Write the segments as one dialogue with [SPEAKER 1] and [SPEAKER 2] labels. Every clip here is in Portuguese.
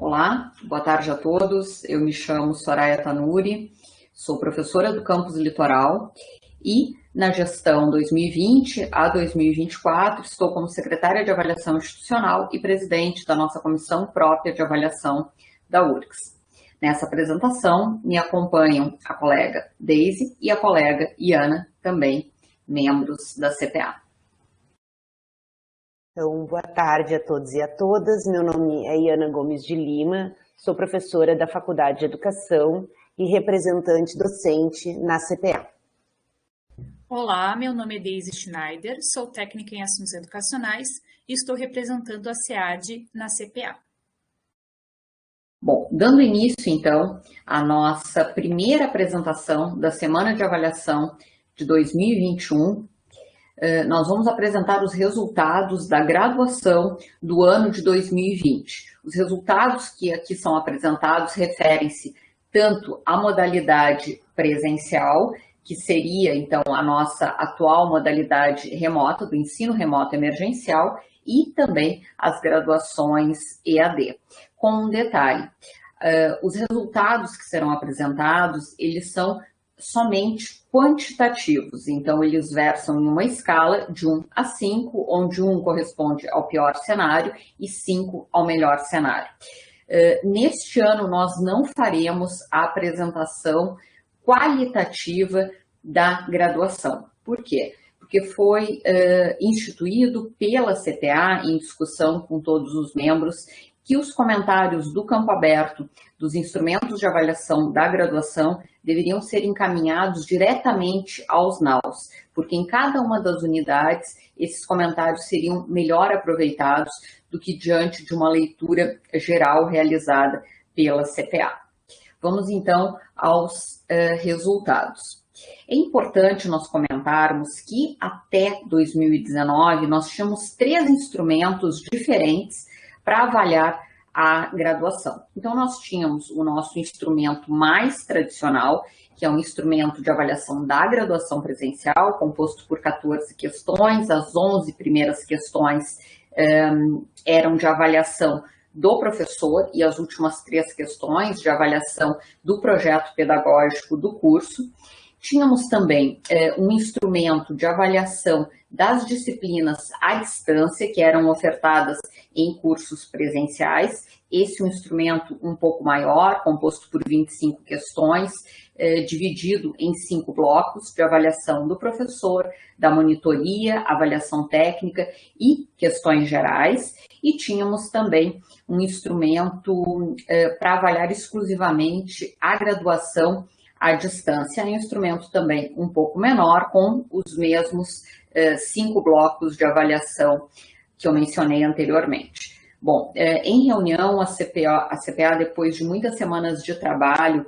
[SPEAKER 1] Olá, boa tarde a todos. Eu me chamo Soraya Tanuri, sou professora do Campus Litoral e na gestão 2020 a 2024 estou como secretária de Avaliação Institucional e presidente da nossa comissão própria de avaliação da URGS. Nessa apresentação me acompanham a colega Deise e a colega Iana, também membros da CPA.
[SPEAKER 2] Então, boa tarde a todos e a todas. Meu nome é Iana Gomes de Lima, sou professora da Faculdade de Educação e representante docente na CPA.
[SPEAKER 3] Olá, meu nome é Deise Schneider, sou técnica em assuntos educacionais e estou representando a SEAD na CPA.
[SPEAKER 1] Bom, dando início, então, à nossa primeira apresentação da Semana de Avaliação de 2021, nós vamos apresentar os resultados da graduação do ano de 2020. Os resultados que aqui são apresentados referem-se tanto à modalidade presencial, que seria, então, a nossa atual modalidade remota, do ensino remoto emergencial, e também às graduações EAD. Com um detalhe, os resultados que serão apresentados, eles são somente quantitativos, então eles versam em uma escala de 1 a 5, onde 1 corresponde ao pior cenário e 5 ao melhor cenário. Neste ano nós não faremos a apresentação qualitativa da graduação. Por quê? Porque foi instituído pela CPA, em discussão com todos os membros, que os comentários do campo aberto dos instrumentos de avaliação da graduação deveriam ser encaminhados diretamente aos NAUs, porque em cada uma das unidades esses comentários seriam melhor aproveitados do que diante de uma leitura geral realizada pela CPA. Vamos então aos resultados. É importante nós comentarmos que até 2019 nós tínhamos 3 instrumentos diferentes para avaliar a graduação. Então, nós tínhamos o nosso instrumento mais tradicional, que é um instrumento de avaliação da graduação presencial, composto por 14 questões. As 11 primeiras questões eram de avaliação do professor e as últimas 3 questões de avaliação do projeto pedagógico do curso. Tínhamos também um instrumento de avaliação das disciplinas à distância, que eram ofertadas em cursos presenciais. Esse é um instrumento um pouco maior, composto por 25 questões, dividido em 5 blocos de avaliação do professor, da monitoria, avaliação técnica e questões gerais. E tínhamos também um instrumento para avaliar exclusivamente a graduação à distância, é um instrumento também um pouco menor, com os mesmos 5 blocos de avaliação que eu mencionei anteriormente. Bom, em reunião, a CPA, depois de muitas semanas de trabalho,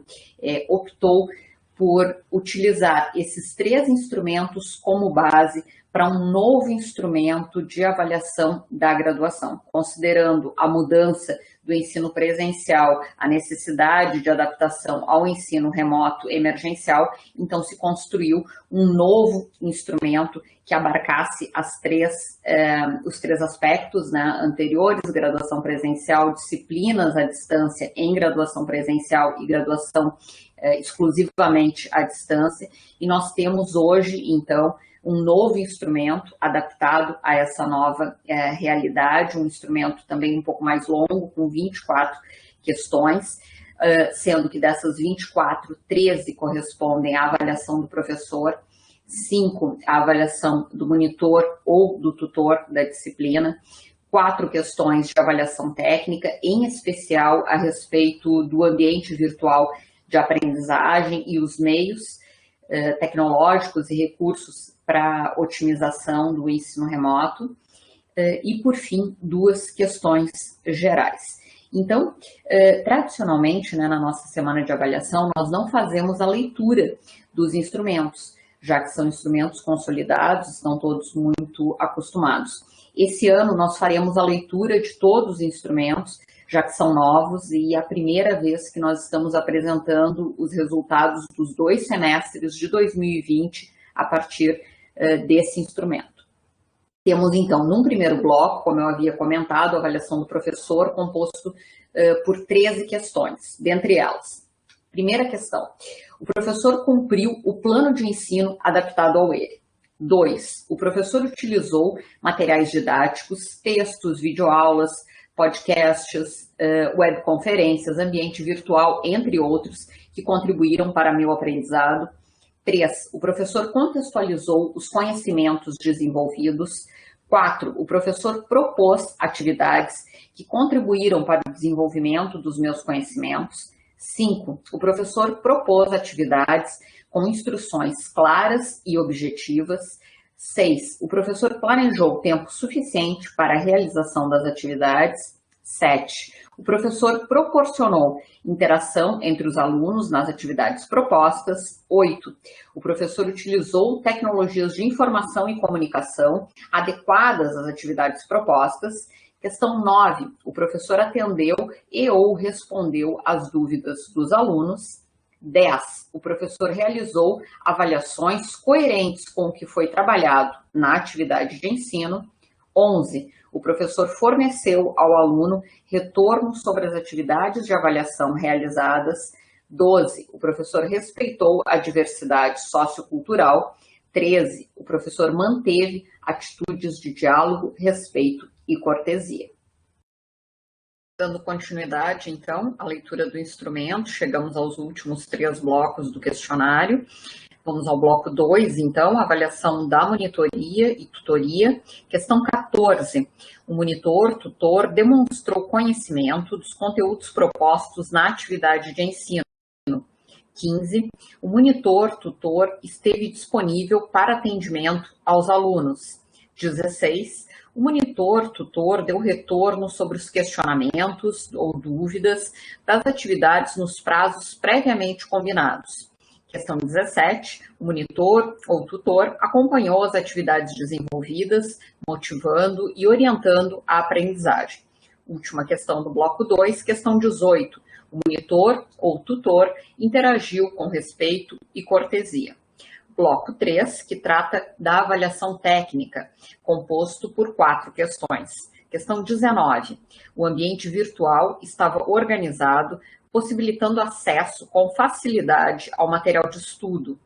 [SPEAKER 1] optou por utilizar esses 3 instrumentos como base para um novo instrumento de avaliação da graduação, considerando a mudança do ensino presencial, a necessidade de adaptação ao ensino remoto emergencial. Então se construiu um novo instrumento que abarcasse os 3 aspectos, né, anteriores: graduação presencial, disciplinas à distância em graduação presencial e graduação exclusivamente à distância. E nós temos hoje, então, um novo instrumento adaptado a essa nova realidade, um instrumento também um pouco mais longo, com 24 questões, sendo que dessas 24, 13 correspondem à avaliação do professor, 5 à avaliação do monitor ou do tutor da disciplina, 4 questões de avaliação técnica, em especial a respeito do ambiente virtual de aprendizagem e os meios tecnológicos e recursos para otimização do ensino remoto, e, por fim, 2 questões gerais. Então, tradicionalmente, né, na nossa semana de avaliação, nós não fazemos a leitura dos instrumentos, já que são instrumentos consolidados, estão todos muito acostumados. Esse ano nós faremos a leitura de todos os instrumentos, já que são novos, e é a primeira vez que nós estamos apresentando os resultados dos 2 semestres de 2020 a partir desse instrumento. Temos, então, num primeiro bloco, como eu havia comentado, a avaliação do professor composto por 13 questões, dentre elas. Primeira questão, o professor cumpriu o plano de ensino adaptado ao ele. 2, o professor utilizou materiais didáticos, textos, videoaulas, podcasts, webconferências, ambiente virtual, entre outros, que contribuíram para meu aprendizado. 3, o professor contextualizou os conhecimentos desenvolvidos. 4, o professor propôs atividades que contribuíram para o desenvolvimento dos meus conhecimentos. 5, o professor propôs atividades com instruções claras e objetivas. 6, o professor planejou tempo suficiente para a realização das atividades. 7, o professor proporcionou interação entre os alunos nas atividades propostas. 8, o professor utilizou tecnologias de informação e comunicação adequadas às atividades propostas. Questão 9, o professor atendeu e ou respondeu às dúvidas dos alunos. 10, o professor realizou avaliações coerentes com o que foi trabalhado na atividade de ensino. 11, o professor forneceu ao aluno retorno sobre as atividades de avaliação realizadas. 12, o professor respeitou a diversidade sociocultural. 13, o professor manteve atitudes de diálogo, respeito e cortesia. Dando continuidade, então, à leitura do instrumento, chegamos aos últimos 3 blocos do questionário. Vamos ao bloco 2, então, avaliação da monitoria e tutoria. Questão 14. O monitor, tutor, demonstrou conhecimento dos conteúdos propostos na atividade de ensino. 15. O monitor, tutor, esteve disponível para atendimento aos alunos. 16. O monitor, tutor, deu retorno sobre os questionamentos ou dúvidas das atividades nos prazos previamente combinados. Questão 17, o monitor ou tutor acompanhou as atividades desenvolvidas, motivando e orientando a aprendizagem. Última questão do bloco 2, questão 18, o monitor ou tutor interagiu com respeito e cortesia. Bloco 3, que trata da avaliação técnica, composto por 4 questões. Questão 19, o ambiente virtual estava organizado, possibilitando acesso com facilidade ao material de estudo.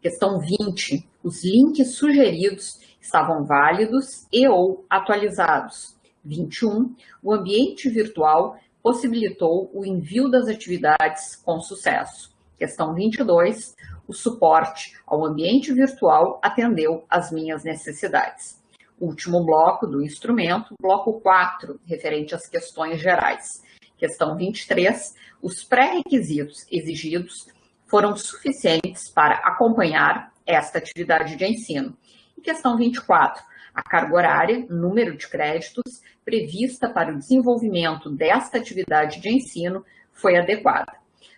[SPEAKER 1] Questão 20, os links sugeridos estavam válidos e ou atualizados. 21, o ambiente virtual possibilitou o envio das atividades com sucesso. Questão 22, o suporte ao ambiente virtual atendeu às minhas necessidades. Último bloco do instrumento, bloco 4, referente às questões gerais. Questão 23, os pré-requisitos exigidos foram suficientes para acompanhar esta atividade de ensino. E questão 24, a carga horária, número de créditos prevista para o desenvolvimento desta atividade de ensino foi adequada.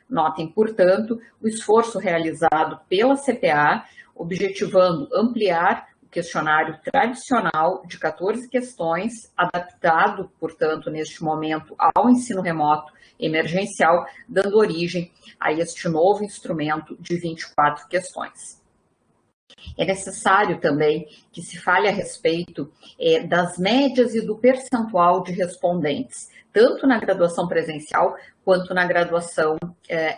[SPEAKER 1] Notem, portanto, o esforço realizado pela CPA, objetivando ampliar o questionário tradicional de 14 questões, adaptado, portanto, neste momento ao ensino remoto emergencial, dando origem a este novo instrumento de 24 questões. É necessário também que se fale a respeito das médias e do percentual de respondentes, tanto na graduação presencial quanto na graduação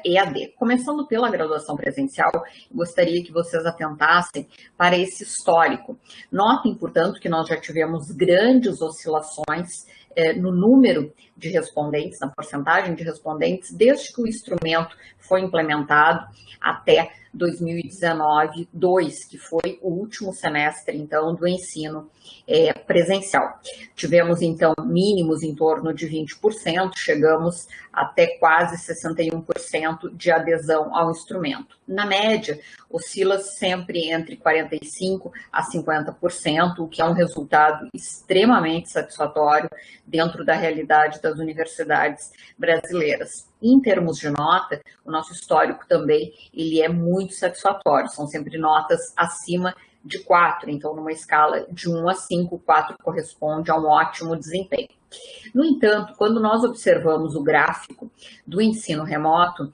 [SPEAKER 1] EAD. Começando pela graduação presencial, eu gostaria que vocês atentassem para esse histórico. Notem, portanto, que nós já tivemos grandes oscilações no número de respondentes, na porcentagem de respondentes, desde que o instrumento foi implementado até 2019-2, que foi o último semestre, então, do ensino presencial. Tivemos, então, mínimos em torno de 20%, chegamos até quase 61% de adesão ao instrumento. Na média, oscila sempre entre 45% a 50%, o que é um resultado extremamente satisfatório dentro da realidade das universidades brasileiras. Em termos de nota, o nosso histórico também ele é muito satisfatório, são sempre notas acima de 4, então numa escala de 1 a 5, 4 corresponde a um ótimo desempenho. No entanto, quando nós observamos o gráfico do ensino remoto,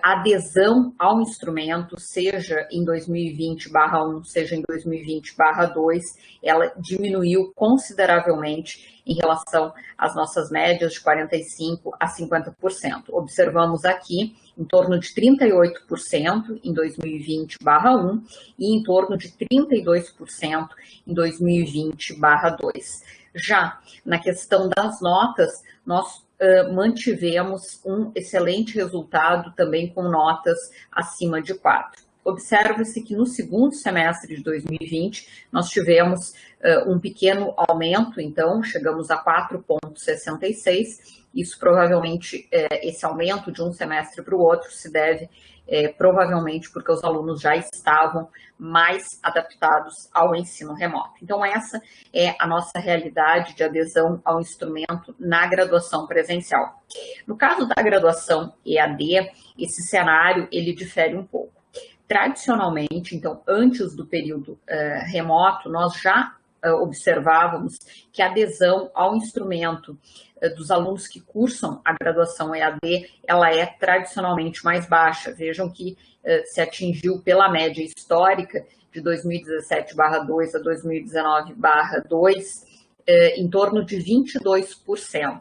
[SPEAKER 1] adesão ao instrumento, seja em 2020/1, seja em 2020/2, ela diminuiu consideravelmente em relação às nossas médias de 45% a 50%. Observamos aqui em torno de 38% em 2020/1 e em torno de 32% em 2020/2. Já na questão das notas, nós mantivemos um excelente resultado também com notas acima de 4. Observa-se que no segundo semestre de 2020, nós tivemos um pequeno aumento, então chegamos a 4,66. Isso provavelmente, esse aumento de um semestre para o outro se deve provavelmente porque os alunos já estavam mais adaptados ao ensino remoto. Então, essa é a nossa realidade de adesão ao instrumento na graduação presencial. No caso da graduação EAD, esse cenário ele difere um pouco. Tradicionalmente, então, antes do período remoto, nós já observávamos que a adesão ao instrumento dos alunos que cursam a graduação EAD, ela é tradicionalmente mais baixa. Vejam que se atingiu pela média histórica de 2017/2 a 2019/2, em torno de 22%.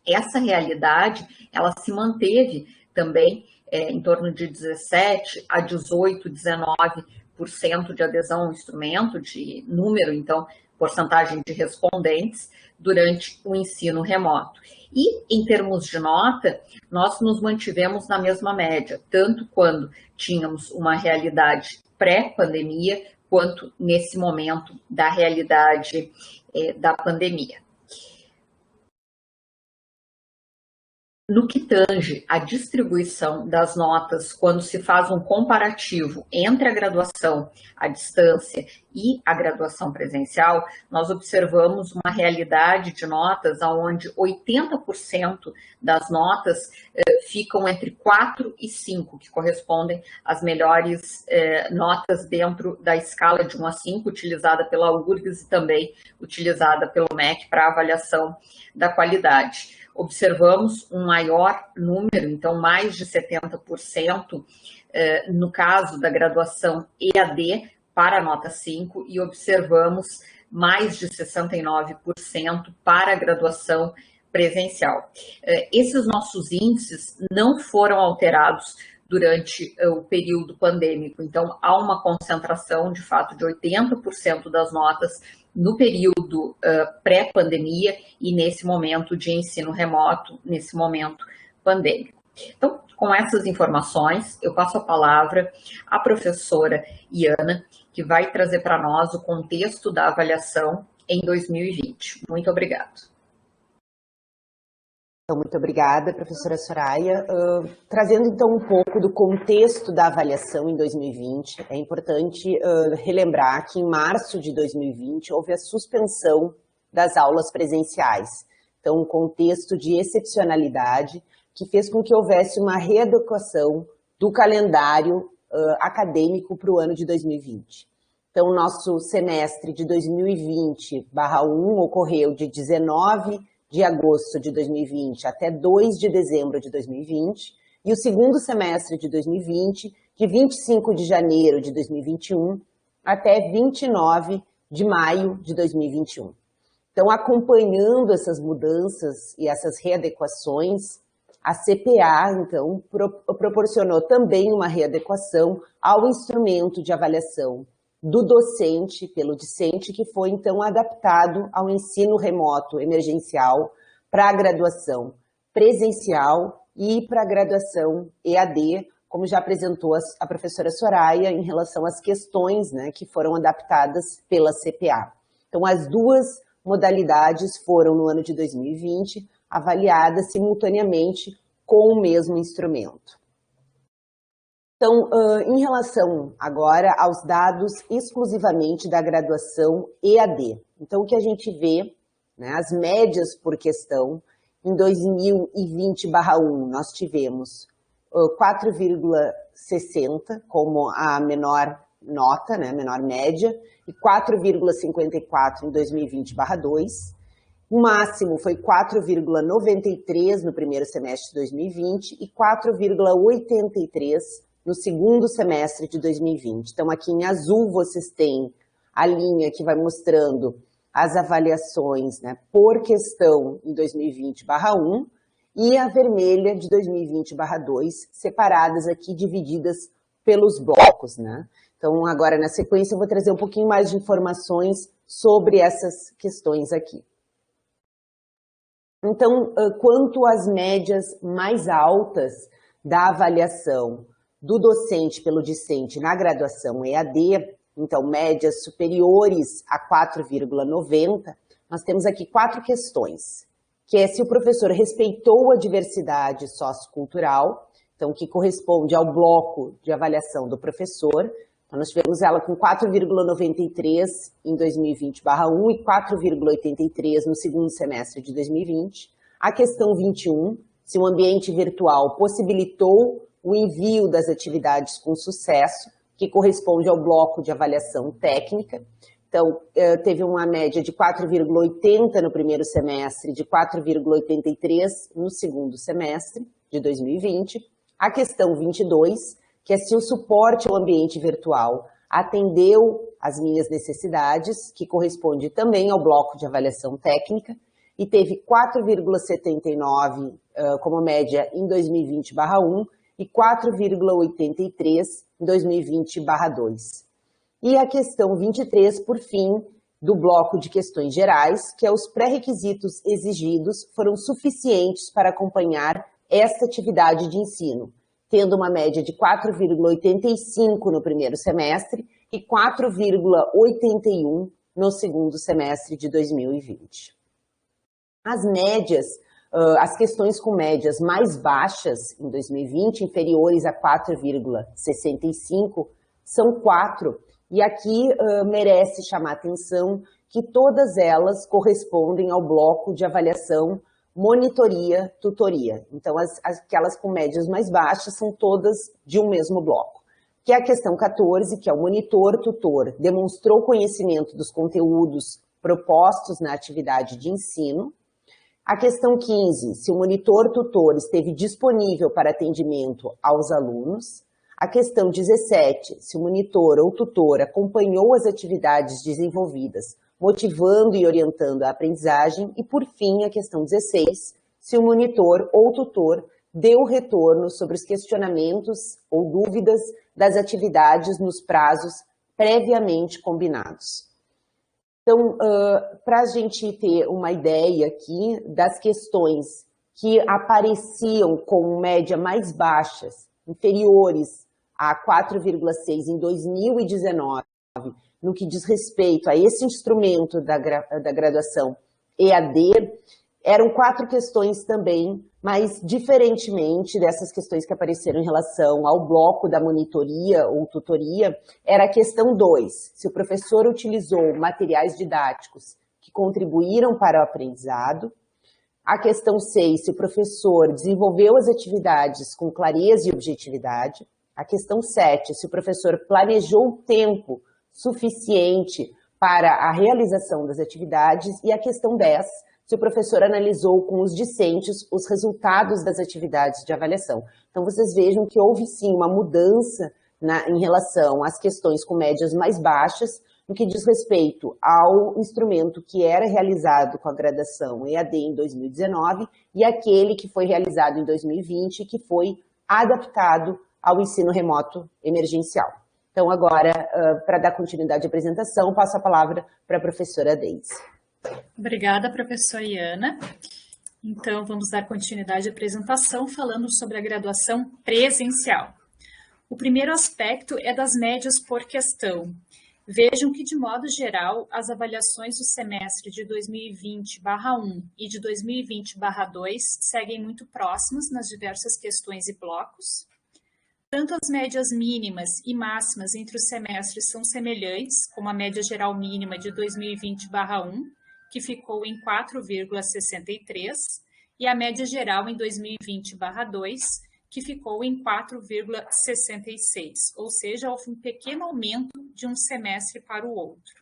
[SPEAKER 1] Essa realidade, ela se manteve também em torno de 17 a 18, 19% de adesão ao instrumento, de número, então, porcentagem de respondentes durante o ensino remoto. E, em termos de nota, nós nos mantivemos na mesma média, tanto quando tínhamos uma realidade pré-pandemia, quanto nesse momento da realidade da pandemia. No que tange à distribuição das notas, quando se faz um comparativo entre a graduação à distância e a graduação presencial, nós observamos uma realidade de notas onde 80% das notas ficam entre 4 e 5, que correspondem às melhores notas dentro da escala de 1 a 5, utilizada pela URGS e também utilizada pelo MEC para avaliação da qualidade. Observamos um maior número, então mais de 70%, no caso da graduação EAD para a nota 5, e observamos mais de 69% para a graduação presencial. Esses nossos índices não foram alterados durante o período pandêmico, então há uma concentração, de fato, de 80% das notas no período pré-pandemia e nesse momento de ensino remoto, nesse momento pandêmico. Então, com essas informações, eu passo a palavra à professora Iana, que vai trazer para nós o contexto da avaliação em 2020. Muito obrigada.
[SPEAKER 2] Muito obrigada, professora Soraya. Trazendo então um pouco do contexto da avaliação em 2020, é importante relembrar que em março de 2020 houve a suspensão das aulas presenciais. Então, um contexto de excepcionalidade que fez com que houvesse uma readequação do calendário acadêmico para o ano de 2020. Então, o nosso semestre de 2020/1 ocorreu de 19 de agosto de 2020 até 2 de dezembro de 2020, e o segundo semestre de 2020, de 25 de janeiro de 2021 até 29 de maio de 2021. Então, acompanhando essas mudanças e essas readequações, a CPA, então, proporcionou também uma readequação ao instrumento de avaliação do docente, pelo discente, que foi, então, adaptado ao ensino remoto emergencial para a graduação presencial e para a graduação EAD, como já apresentou a professora Soraya, em relação às questões, né, que foram adaptadas pela CPA. Então, as duas modalidades foram, no ano de 2020, avaliadas simultaneamente com o mesmo instrumento. Então, em relação agora aos dados exclusivamente da graduação EAD. Então, o que a gente vê, né, as médias por questão, em 2020/1 nós tivemos 4,60 como a menor nota, né, menor média, e 4,54 em 2020/2. O máximo foi 4,93 no primeiro semestre de 2020 e 4,83 no segundo semestre de 2020. Então, aqui em azul vocês têm a linha que vai mostrando as avaliações, né, por questão em 2020/1 e a vermelha de 2020/2, separadas aqui, divididas pelos blocos, né? Então, agora na sequência eu vou trazer um pouquinho mais de informações sobre essas questões aqui. Então, quanto às médias mais altas da avaliação do docente pelo discente na graduação EAD, então médias superiores a 4,90, nós temos aqui 4 questões, que é se o professor respeitou a diversidade sociocultural, então que corresponde ao bloco de avaliação do professor. Então, nós tivemos ela com 4,93 em 2020/1 e 4,83 no segundo semestre de 2020. A questão 21, se o ambiente virtual possibilitou o envio das atividades com sucesso, que corresponde ao bloco de avaliação técnica. Então, teve uma média de 4,80 no primeiro semestre, de 4,83 no segundo semestre de 2020. A questão 22, que é se o suporte ao ambiente virtual atendeu às minhas necessidades, que corresponde também ao bloco de avaliação técnica, e teve 4,79 como média em 2020/1 e 4,83 em 2020/2. E a questão 23, por fim, do bloco de questões gerais, que é os pré-requisitos exigidos foram suficientes para acompanhar esta atividade de ensino, tendo uma média de 4,85 no primeiro semestre e 4,81 no segundo semestre de 2020. As médias, as questões com médias mais baixas em 2020, inferiores a 4,65, são 4. E aqui merece chamar a atenção que todas elas correspondem ao bloco de avaliação monitoria, tutoria. Então, aquelas com médias mais baixas são todas de um mesmo bloco. Que é a questão 14, que é o monitor-tutor, demonstrou conhecimento dos conteúdos propostos na atividade de ensino. A questão 15, se o monitor-tutor esteve disponível para atendimento aos alunos. A questão 17, se o monitor ou tutor acompanhou as atividades desenvolvidas, motivando e orientando a aprendizagem. E, por fim, a questão 16, se o monitor ou tutor deu retorno sobre os questionamentos ou dúvidas das atividades nos prazos previamente combinados. Então, para a gente ter uma ideia aqui das questões que apareciam com média mais baixas, inferiores a 4,6 em 2019, no que diz respeito a esse instrumento da graduação EAD, eram 4 questões também, mas diferentemente dessas questões que apareceram em relação ao bloco da monitoria ou tutoria, era a questão 2, se o professor utilizou materiais didáticos que contribuíram para o aprendizado. A questão 6, se o professor desenvolveu as atividades com clareza e objetividade. A questão 7, se o professor planejou o tempo suficiente para a realização das atividades. E a questão 10, se o professor analisou com os discentes os resultados das atividades de avaliação. Então, vocês vejam que houve sim uma mudança em relação às questões com médias mais baixas, no que diz respeito ao instrumento que era realizado com a graduação EAD em 2019 e aquele que foi realizado em 2020 e que foi adaptado ao ensino remoto emergencial. Então, agora, para dar continuidade à apresentação, passo a palavra para a professora Deise.
[SPEAKER 3] Obrigada, professora Iana. Então, vamos dar continuidade à apresentação falando sobre a graduação presencial. O primeiro aspecto é das médias por questão. Vejam que, de modo geral, as avaliações do semestre de 2020/1 e de 2020/2 seguem muito próximas nas diversas questões e blocos. Tanto as médias mínimas e máximas entre os semestres são semelhantes, como a média geral mínima de 2020/1, que ficou em 4,63, e a média geral em 2020/2, que ficou em 4,66, ou seja, houve um pequeno aumento de um semestre para o outro.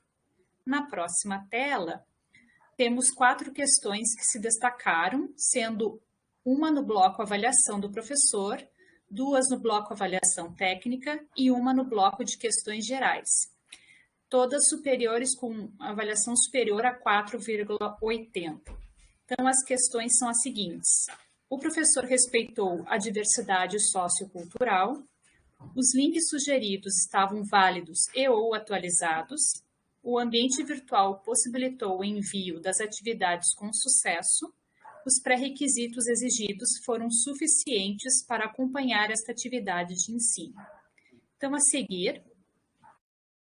[SPEAKER 3] Na próxima tela, temos 4 questões que se destacaram, sendo uma no bloco avaliação do professor, 2 no bloco avaliação técnica e uma no bloco de questões gerais. Todas superiores com avaliação superior a 4,80. Então, as questões são as seguintes. O professor respeitou a diversidade sociocultural, os links sugeridos estavam válidos e ou atualizados, o ambiente virtual possibilitou o envio das atividades com sucesso, os pré-requisitos exigidos foram suficientes para acompanhar esta atividade de ensino. Então, a seguir,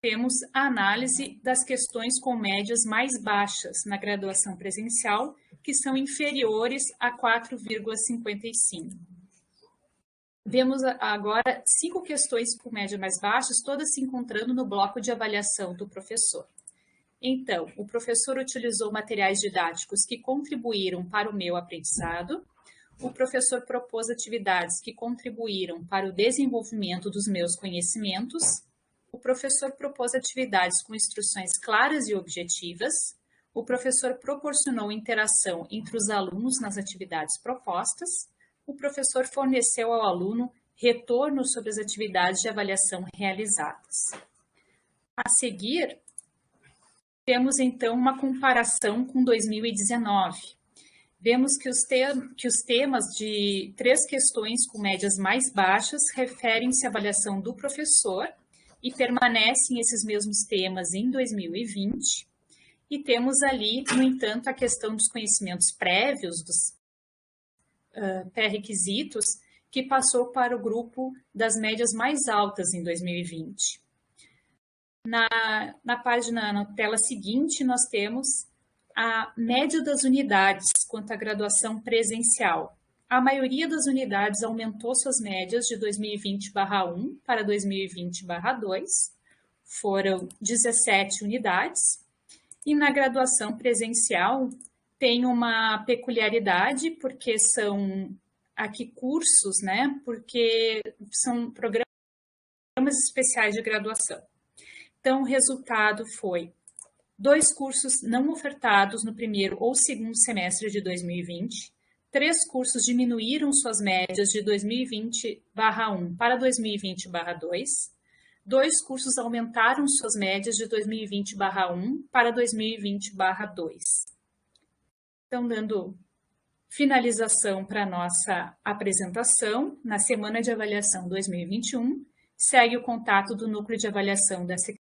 [SPEAKER 3] temos a análise das questões com médias mais baixas na graduação presencial, que são inferiores a 4,55. Vemos agora 5 questões com média mais baixas, todas se encontrando no bloco de avaliação do professor. Então, o professor utilizou materiais didáticos que contribuíram para o meu aprendizado, o professor propôs atividades que contribuíram para o desenvolvimento dos meus conhecimentos, o professor propôs atividades com instruções claras e objetivas, o professor proporcionou interação entre os alunos nas atividades propostas, o professor forneceu ao aluno retorno sobre as atividades de avaliação realizadas. A seguir, temos então uma comparação com 2019. Vemos que os temas de 3 questões com médias mais baixas referem-se à avaliação do professor e permanecem esses mesmos temas em 2020. E temos ali, no entanto, a questão dos conhecimentos prévios, dos pré-requisitos, que passou para o grupo das médias mais altas em 2020. Na página, na tela seguinte, nós temos a média das unidades quanto à graduação presencial. A maioria das unidades aumentou suas médias de 2020/1 para 2020/2, foram 17 unidades, e na graduação presencial tem uma peculiaridade, porque são aqui cursos, né? Porque são programas especiais de graduação. Então, o resultado foi 2 cursos não ofertados no primeiro ou segundo semestre de 2020, 3 cursos diminuíram suas médias de 2020/1 para 2020/2, 2 cursos aumentaram suas médias de 2020/1 para 2020/2. Então, dando finalização para a nossa apresentação, na Semana de Avaliação 2021, segue o contato do Núcleo de Avaliação da Secretaria